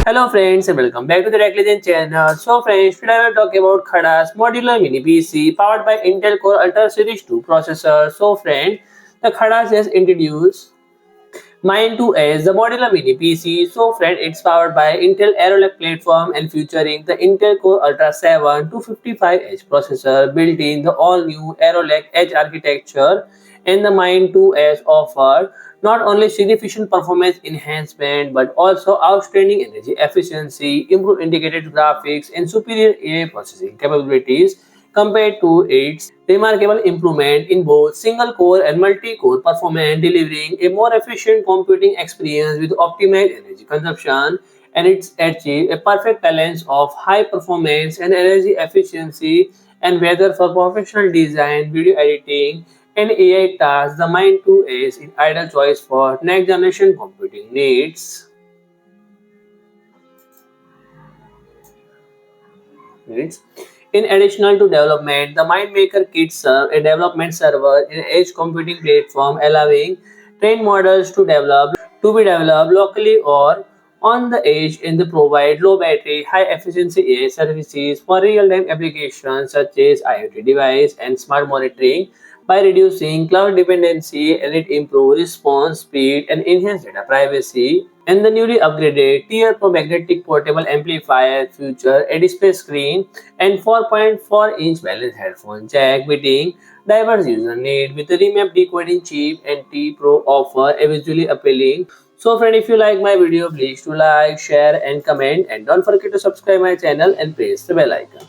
Hello friends and welcome back to the Legend channel. So friends, today I will talk about Khadas Modular Mini PC powered by Intel Core Ultra Series 2 processor. So friend, the Khadas has introduced Mine 2S, the modular mini PC. So friend, it's powered by Intel Arrowlake platform and featuring the Intel Core Ultra 7 255H processor built in the all-new Arrowlake Edge architecture. And the Mine 2S offer not only significant performance enhancement but also outstanding energy efficiency, improved integrated graphics, and superior AI processing capabilities compared to its remarkable improvement in both single-core and multi-core performance, delivering a more efficient computing experience with optimized energy consumption, and it's achieved a perfect balance of high performance and energy efficiency. And whether for professional design, video editing, and AI tasks, the Mind 2 is an ideal choice for next generation computing needs. In addition to development, the MindMaker Kit serves a development server and edge computing platform, allowing trained models to be developed locally or on the edge and they provide low battery, high efficiency AI services for real-time applications such as IoT device and smart monitoring by reducing cloud dependency, and it improves response speed and enhance data privacy. And the newly upgraded Tier Pro magnetic portable amplifier feature a display screen and 4.4-inch wireless headphone jack, meeting diverse user need with the revamped decoding chip. And T Pro offer a visually appealing. So friend, if you like my video, please to like, share and comment, and don't forget to subscribe my channel and press the bell icon.